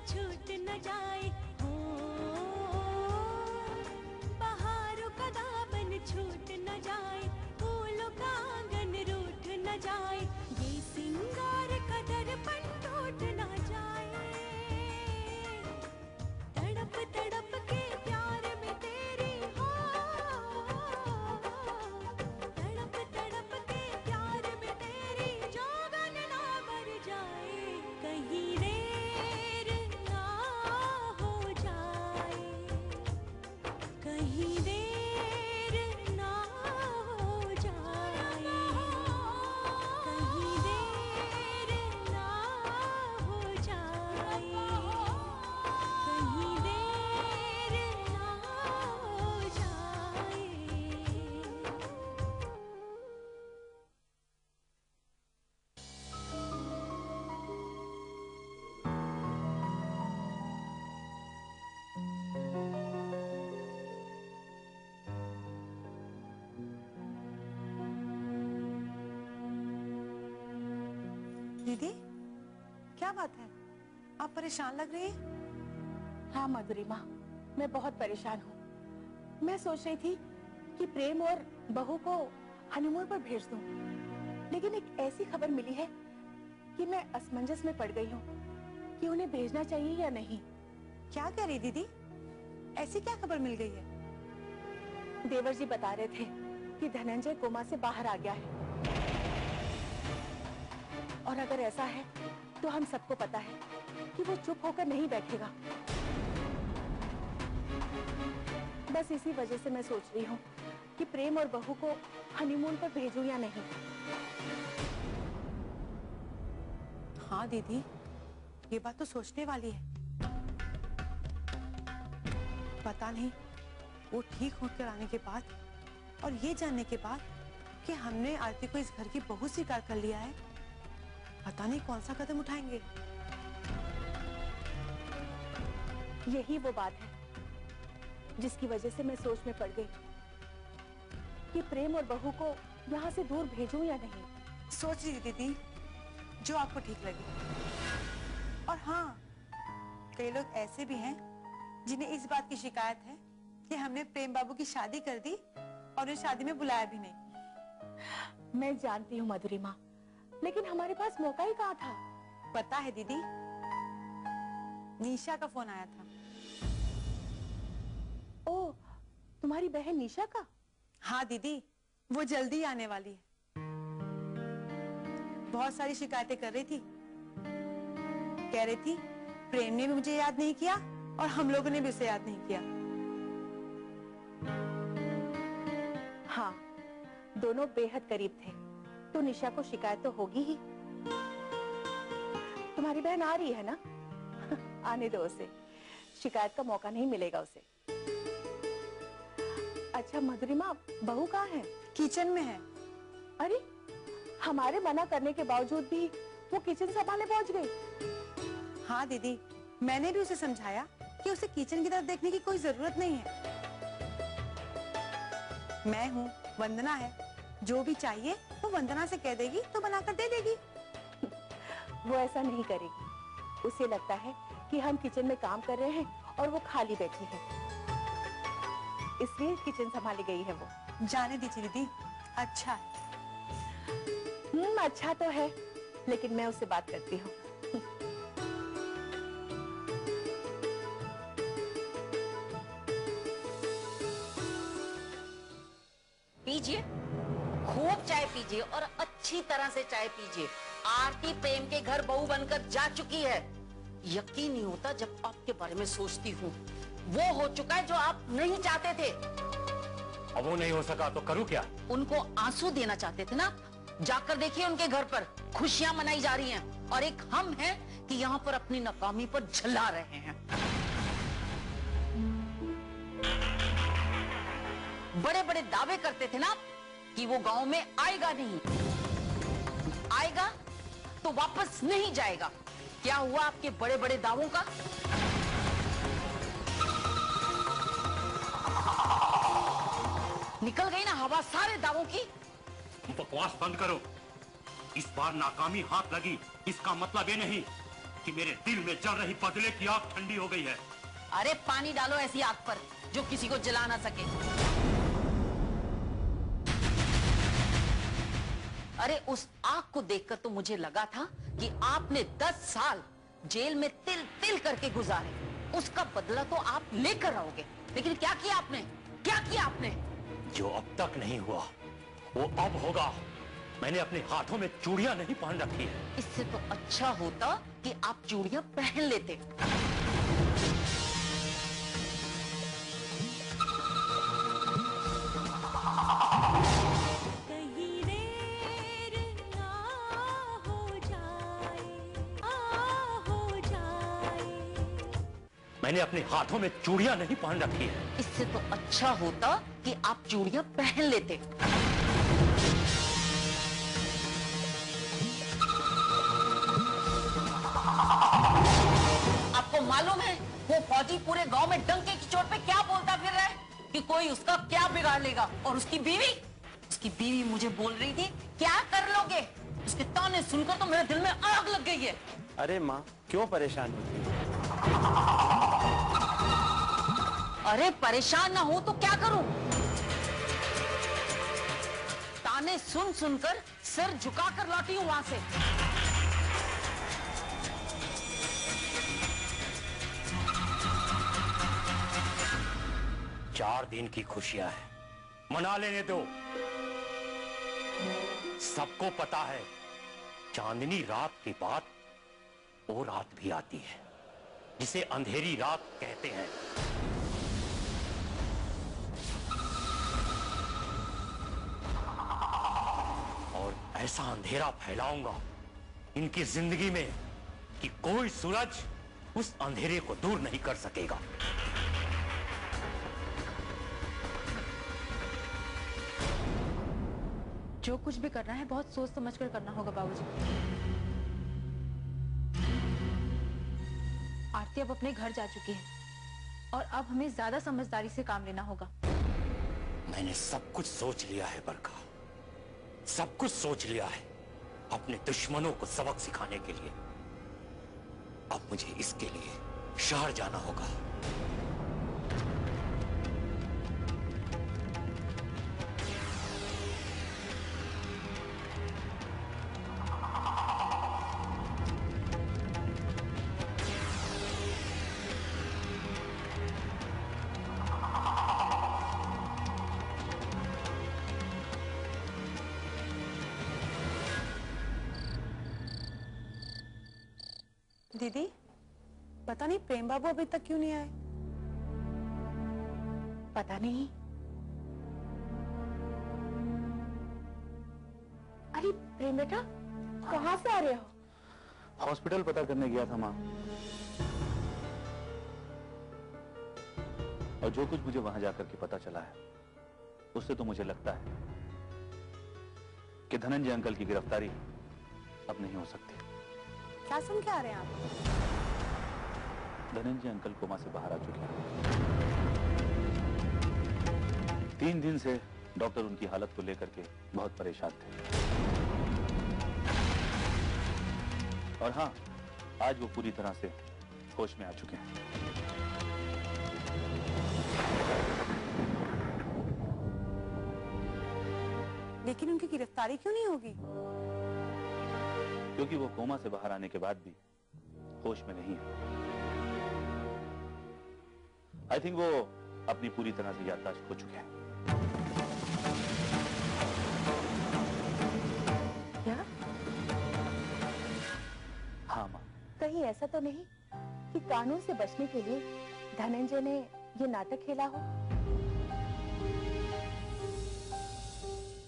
छूट न जाए, हो बहारों का दामन छूट न जाए, फूलों का आंगन रूठ न जाए, ये सिंगार का दर्पण टूट न जाए। तड़प तड़प के प्यार में तेरी, हो तड़प तड़प के प्यार में तेरी जोगन ना मर जाए, कहीं देर ना हो जाए, कहीं देर ना हो जाए, कहीं देर ना हो जाए, कहीं देर ना हो जाए। दीदी, क्या बात है? आप परेशान लग रही हैं। हाँ मधुरिमा, मैं बहुत परेशान हूँ। मैं सोच रही थी कि प्रेम और बहू को हनीमून पर भेज दूं, लेकिन एक ऐसी खबर मिली है कि मैं असमंजस में पड़ गई हूँ कि उन्हें भेजना चाहिए या नहीं। क्या कह रही दीदी? ऐसी क्या खबर मिल गई है? देवर जी बता रहे थे कि धनंजय कोमा से बाहर आ गया है, और अगर ऐसा है तो हम सबको पता है कि वो चुप होकर नहीं बैठेगा। बस इसी वजह से मैं सोच रही हूँ कि प्रेम और बहू को हनीमून पर भेजूं या नहीं। हाँ दीदी, ये बात तो सोचने वाली है। पता नहीं वो ठीक होकर आने के बाद और ये जानने के बाद कि हमने आरती को इस घर की बहू स्वीकार कर लिया है, पता नहीं कौन सा कदम उठाएंगे। यही वो बात है जिसकी वजह से मैं सोच में पड़ गई कि प्रेम और बहू को यहाँ से दूर भेजूं या नहीं। सोच लीजिए दीदी, जो आपको ठीक लगे। और हाँ, कई लोग ऐसे भी हैं जिन्हें इस बात की शिकायत है कि हमने प्रेम बाबू की शादी कर दी और उन्हें शादी में बुलाया भी नहीं। मैं जानती हूँ मधुरिमा, लेकिन हमारे पास मौका ही कहाँ था। पता है दीदी, निशा का फोन आया था। ओ, तुम्हारी बहन निशा का? हाँ दीदी, वो जल्दी आने वाली है। बहुत सारी शिकायतें कर रही थी। कह रही थी प्रेम ने भी मुझे याद नहीं किया और हम लोगों ने भी उसे याद नहीं किया। हाँ, दोनों बेहद करीब थे, तो निशा को शिकायत तो होगी ही। तुम्हारी बहन आ रही है ना? आने दो उसे, शिकायत का मौका नहीं मिलेगा उसे। अच्छा मधुरिमा, बहू कहाँ है? किचन में है। अरे, हमारे मना करने के बावजूद भी वो किचन संभालने पहुंच गई। हाँ दीदी, मैंने भी उसे समझाया कि उसे किचन की तरफ देखने की कोई जरूरत नहीं है। मैं हूँ, वंदना है, जो भी चाहिए वो वंदना से कह देगी तो बनाकर दे देगी। वो ऐसा नहीं करेगी। उसे लगता है कि हम किचन में काम कर रहे हैं और वो खाली बैठी है, इसलिए किचन संभाली गई है वो। जाने दीजिए दीदी, अच्छा है। अच्छा तो है, लेकिन मैं उससे बात करती हूँ। पीजिए, खूब चाय पीजिए और अच्छी तरह से चाय पीजिए। आरती प्रेम के घर बहू बनकर जा चुकी है। यकीन नहीं होता जब आपके बारे में सोचती हूँ। वो हो चुका है जो आप नहीं चाहते थे। अब वो नहीं हो सका तो करूँ क्या? उनको आंसू देना चाहते थे ना? जाकर देखिए उनके घर पर खुशियां मनाई जा रही हैं, और एक हम हैं कि यहाँ पर अपनी नाकामी पर झल्ला रहे हैं। बड़े बड़े दावे करते थे ना कि वो गांव में आएगा नहीं, आएगा तो वापस नहीं जाएगा। क्या हुआ आपके बड़े बड़े दावों का? निकल गई ना हवा सारे दावों की। बकवास बंद करो। इस बार नाकामी हाथ लगी, इसका मतलब ये नहीं कि मेरे दिल में जल रही बदले की आग ठंडी हो गई है। अरे पानी डालो ऐसी आग पर जो किसी को जला ना सके। अरे उस आग को देखकर तो मुझे लगा था कि आपने 10 साल जेल में तिल तिल करके गुजारे, उसका बदला तो आप लेकर आओगे। लेकिन क्या किया आपने, क्या किया आपने? जो अब तक नहीं हुआ वो अब होगा। मैंने अपने हाथों में चूड़ियां नहीं पहन रखी है। इससे तो अच्छा होता कि आप चूड़ियां पहन लेते। कहीं देर ना हो जाए। मैंने अपने हाथों में चूड़ियां नहीं पहन रखी है। इससे तो अच्छा होता कि आप चूड़ियां पहन लेते। आपको मालूम है वो फौजी पूरे गांव में डंके की चोट पे क्या बोलता फिर रहा है कि कोई उसका क्या बिगाड़ लेगा। और उसकी बीवी मुझे बोल रही थी क्या कर लोगे। उसके ताने सुनकर तो मेरे दिल में आग लग गई है। अरे माँ क्यों परेशान होती है? अरे परेशान ना हो तो क्या करूं? ताने सुन सुनकर सिर झुकाकर लौटी हूं वहां से। 4 दिन की खुशियां हैं, मना लेने दो। सबको पता है चांदनी रात के बाद वो रात भी आती है जिसे अंधेरी रात कहते हैं। और ऐसा अंधेरा फैलाऊंगा इनकी जिंदगी में कि कोई सूरज उस अंधेरे को दूर नहीं कर सकेगा। जो कुछ भी करना है बहुत सोच समझकर करना होगा बाबूजी। आरती अब अपने घर जा चुकी है और अब हमें ज्यादा समझदारी से काम लेना होगा। मैंने सब कुछ सोच लिया है बरखा, सब कुछ सोच लिया है अपने दुश्मनों को सबक सिखाने के लिए। अब मुझे इसके लिए शहर जाना होगा। दीदी, पता नहीं प्रेम बाबू अभी तक क्यों नहीं आए। पता नहीं। अरे प्रेम बेटा, कहाँ से आ रहे हो? हॉस्पिटल पता करने गया था माँ, और जो कुछ मुझे वहां जाकर के पता चला है उससे तो मुझे लगता है कि धनंजय अंकल की गिरफ्तारी अब नहीं हो सकती। क्या सुन के आ रहे हैं आप? धनंजय अंकल कोमा से बाहर आ चुके हैं। 3 दिन से डॉक्टर उनकी हालत को लेकर के बहुत परेशान थे। और हाँ, आज वो पूरी तरह से होश में आ चुके हैं। लेकिन उनकी गिरफ्तारी क्यों नहीं होगी? क्योंकि वो कोमा से बाहर आने के बाद भी होश में नहीं है। आई थिंक वो अपनी पूरी तरह से याददाश्त खो चुके हैं। क्या? हाँ माँ। कहीं ऐसा तो नहीं कि कानून से बचने के लिए धनंजय ने ये नाटक खेला हो?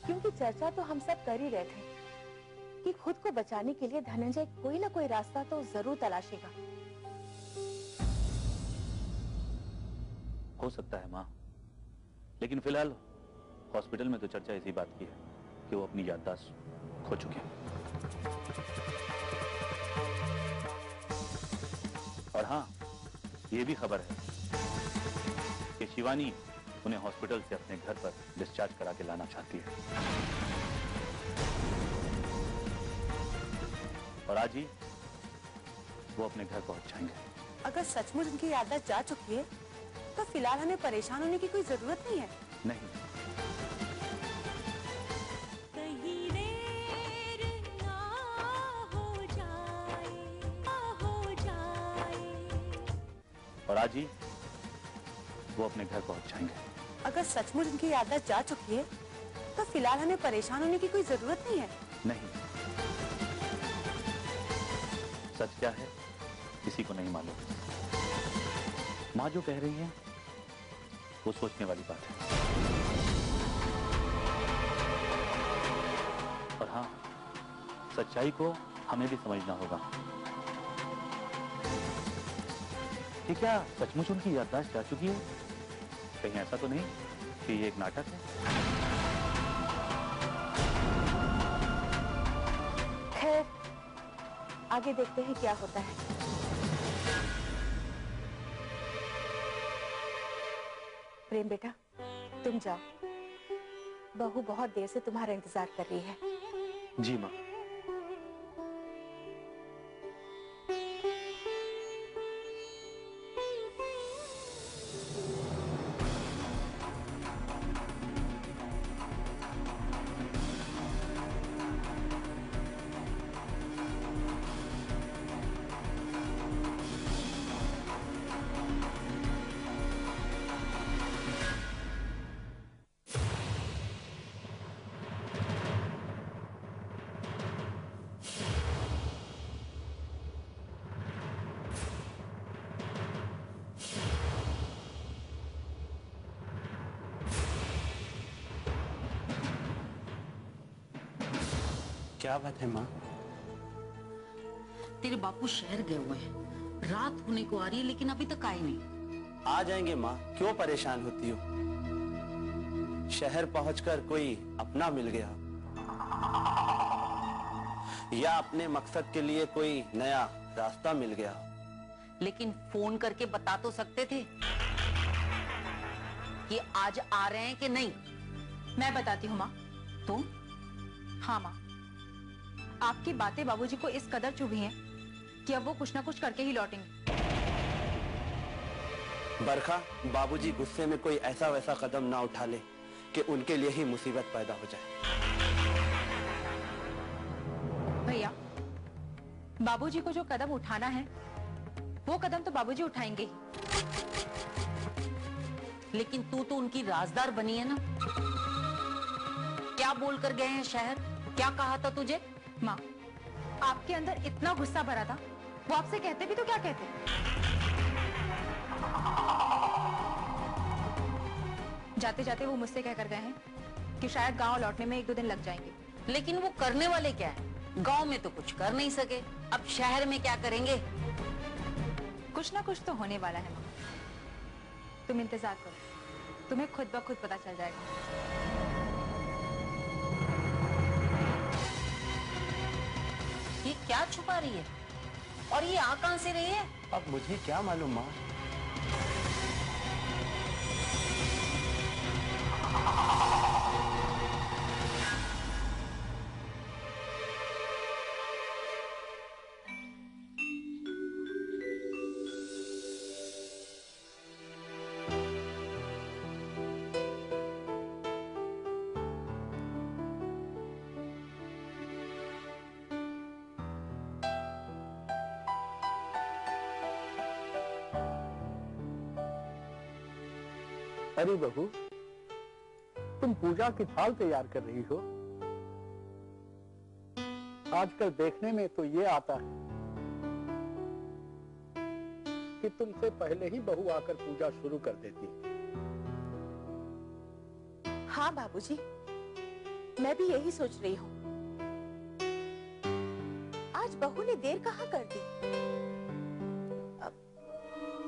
क्योंकि चर्चा तो हम सब कर ही रहे थे कि खुद को बचाने के लिए धनंजय कोई ना कोई रास्ता तो जरूर तलाशेगा। हो सकता है माँ, लेकिन फिलहाल हॉस्पिटल में तो चर्चा इसी बात की है कि वो अपनी याददाश्त खो चुके हैं। और हाँ, ये भी खबर है कि शिवानी उन्हें हॉस्पिटल से अपने घर पर डिस्चार्ज करा के लाना चाहती है। और आज ही वो अपने घर पहुंच जाएंगे। अगर सचमुच उनकी याददाश्त जा चुकी है तो फिलहाल हमें परेशान होने की कोई जरूरत नहीं है। नहीं, कहीं देर ना हो जाए और आज ही वो अपने घर पहुंच जाएंगे। अगर सचमुच उनकी याददाश्त जा चुकी है तो फिलहाल हमें परेशान होने की कोई जरूरत नहीं है। नहीं, सच क्या है किसी को नहीं मालूम। माँ जो कह रही है वो सोचने वाली बात है। और हाँ, सच्चाई को हमें भी समझना होगा कि क्या सचमुच उनकी याददाश्त जा चुकी है। कहीं ऐसा तो नहीं कि ये एक नाटक है। खैर, आगे देखते हैं क्या होता है। प्रेम बेटा, तुम जाओ, बहू बहुत देर से तुम्हारा इंतजार कर रही है। जी माँ। क्या बात है माँ? तेरे बापू शहर गए हुए हैं, रात होने को आ रही है लेकिन अभी तक आए नहीं। आ जाएंगे माँ, क्यों परेशान होती हो? शहर पहुंचकर कोई अपना मिल गया या अपने मकसद के लिए कोई नया रास्ता मिल गया। लेकिन फोन करके बता तो सकते थे कि आज आ रहे हैं कि नहीं। मैं बताती हूँ माँ। तुम? हाँ माँ, आपकी बातें बाबूजी को इस कदर चुभी हैं कि अब वो कुछ ना कुछ करके ही लौटेंगे। बरखा, बाबूजी गुस्से में कोई ऐसा वैसा कदम ना उठा ले कि उनके लिए ही मुसीबत पैदा हो जाए। भैया, बाबूजी को जो कदम उठाना है वो कदम तो बाबूजी उठाएंगे ही। लेकिन तू तो उनकी राजदार बनी है ना। क्या बोल कर गए हैं शहर? क्या कहा था तुझे? माँ, आपके अंदर इतना गुस्सा भरा था, वो आपसे कहते भी तो क्या कहते। जाते जाते वो मुझसे कहकर गए हैं कि शायद गांव लौटने में 1-2 दिन लग जाएंगे। लेकिन वो करने वाले क्या है? गांव में तो कुछ कर नहीं सके, अब शहर में क्या करेंगे? कुछ ना कुछ तो होने वाला है माँ, तुम इंतजार करो, तुम्हें खुद ब खुद पता चल जाएगा। ये क्या छुपा रही है और ये आ कहां से रही है? अब मुझे क्या मालूम माँ। अरे बहू, तुम पूजा की थाल तैयार कर रही हो। आजकल देखने में तो ये आता है कि तुमसे पहले ही बहू आकर पूजा शुरू कर देती है। हाँ बाबूजी, मैं भी यही सोच रही हूँ। आज बहू ने देर कहाँ कर दी।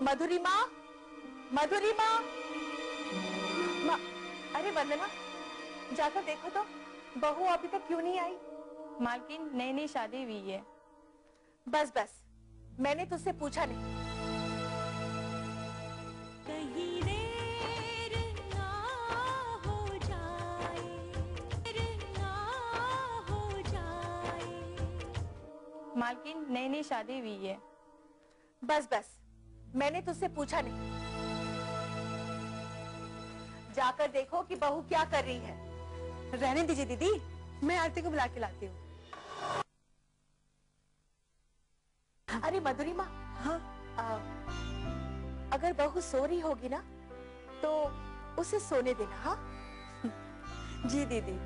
मधुरी माँ, मधुरी माँ, माँ, अरे वंदना, जाकर देखो तो बहू अभी तक क्यों नहीं आई। मालकिन, नई नई शादी हुई है। बस बस, मैंने तुझसे पूछा नहीं। कहीं देर ना हो जाए, देर ना हो जाए। मालकिन, नई नई शादी हुई है। बस बस, मैंने तुझसे पूछा नहीं। जाकर देखो कि बहू क्या कर रही है। रहने दीजिए दीदी, मैं आरती को बुला के लाती हूँ। अरे मधुरिमा, हाँ अगर बहू सो रही होगी ना तो उसे सोने देना। हाँ जी दीदी।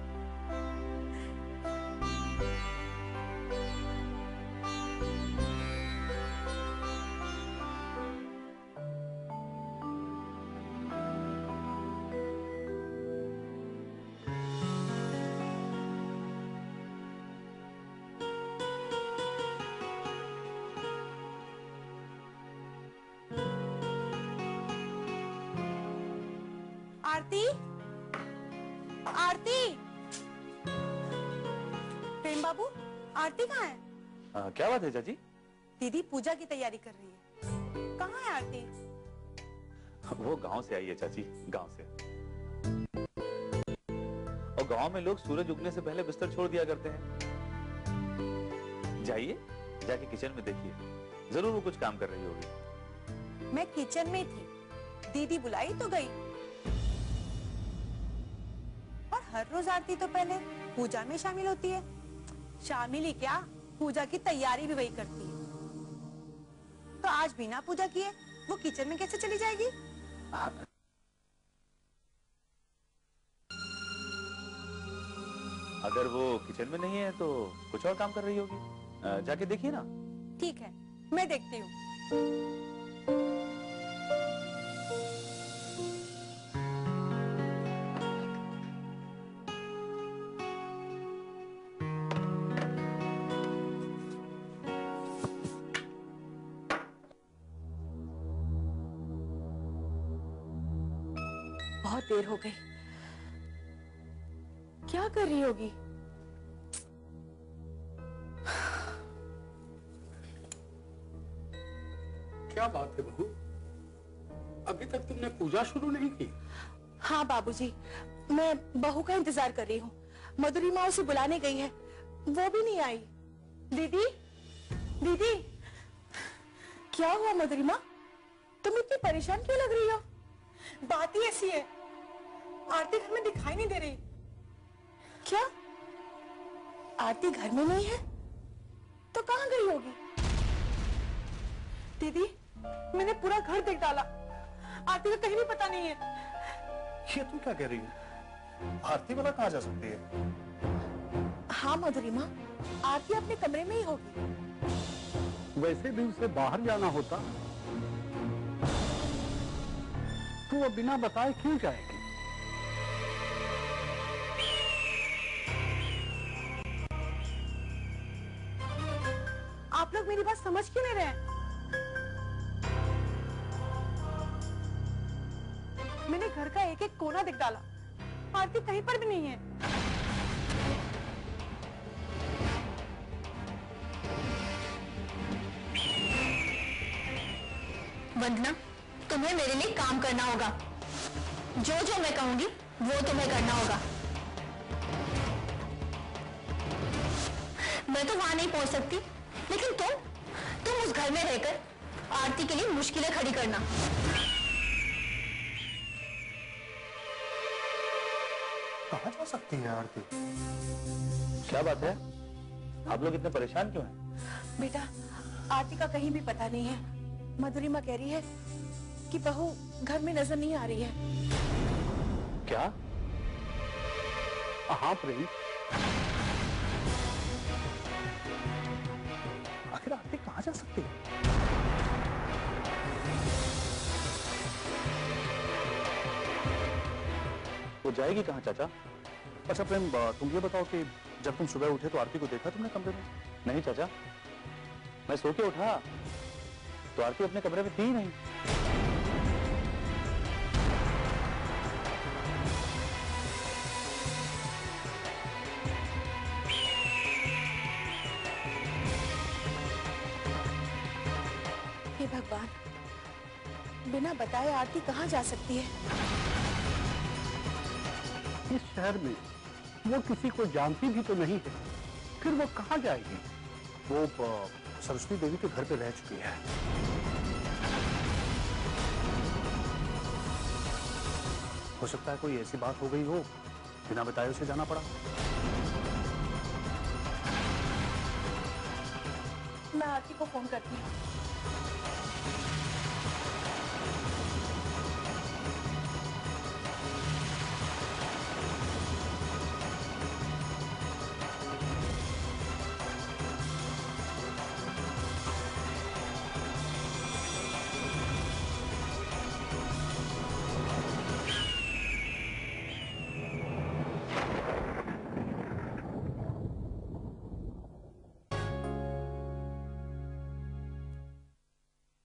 आरती, आरती, प्रेम बाबू, आरती कहाँ है? क्या बात है चाची? दीदी पूजा की तैयारी कर रही है। कहाँ है आरती? वो गांव से आई है चाची, गांव से। और गांव में लोग सूरज उगने से पहले बिस्तर छोड़ दिया करते हैं। जाइए, जाके किचन में देखिए, जरूर वो कुछ काम कर रही होगी। मैं किचन में थी, दीदी बुलाई तो गई। और हर रोज आरती तो पहले पूजा में शामिल होती है। शामिल ही क्या, पूजा की तैयारी भी वही करती है। तो आज बिना पूजा किए वो किचन में कैसे चली जाएगी? अगर वो किचन में नहीं है तो कुछ और काम कर रही होगी। जाके देखिए ना। ठीक है, मैं देखती हूँ। बहुत देर हो गई। क्या कर रही होगी? क्या बात है बहू, अभी तक तुमने पूजा शुरू नहीं की? हाँ बाबूजी, मैं बहू का इंतजार कर रही हूँ। मधुरिमा उसे बुलाने गई है, वो भी नहीं आई। दीदी, दीदी, क्या हुआ मधुरिमा? तुम इतनी परेशान क्यों लग रही हो? बात ही ऐसी है, आरती घर में दिखाई नहीं दे रही। क्या? आरती घर में नहीं है? तो कहाँ गई होगी? दीदी, मैंने पूरा घर देख डाला, आरती का कहीं भी पता नहीं है। ये तुम क्या कह रही हो? आरती वाला कहाँ जा सकती है? हाँ मधुरिमा, आरती अपने कमरे में ही होगी। वैसे भी उसे बाहर जाना होता तो वो बिना बताए क्यों जाएगी? आप लोग मेरी बात समझ क्यों नहीं रहे? मैंने घर का एक एक कोना देख डाला, आरती कहीं पर भी नहीं है। वंदना, तुम्हें मेरे लिए काम करना होगा। जो जो मैं कहूंगी वो तुम्हें करना होगा। मैं तो वहां नहीं पहुंच सकती, लेकिन तुम उस घर में रहकर आरती के लिए मुश्किलें खड़ी करना। कहाँ जा सकती है आरती? क्या बात है, आप लोग इतने परेशान क्यों हैं? बेटा, आरती का कहीं भी पता नहीं है। मधुरिमा कह रही है कि बहू घर में नजर नहीं आ रही है। क्या? हाँ प्रेम, आखिर आरती कहाँ जा सकती है? वो जाएगी कहाँ चाचा? अच्छा प्रेम, तुम ये बताओ कि जब तुम सुबह उठे तो आरती को देखा तुमने कमरे में? नहीं चाचा, मैं सो के उठा तो आरती अपने कमरे में थी ही नहीं। हे भगवान, बिना बताए आरती कहाँ जा सकती है? इस शहर में वो किसी को जानती भी तो नहीं है, फिर वो कहाँ जाएगी? वो सरस्वती देवी के घर पे रह चुकी है। हो सकता है कोई ऐसी बात हो गई हो बिना बताए उसे जाना पड़ा। मैं आरती को फोन करती हूँ।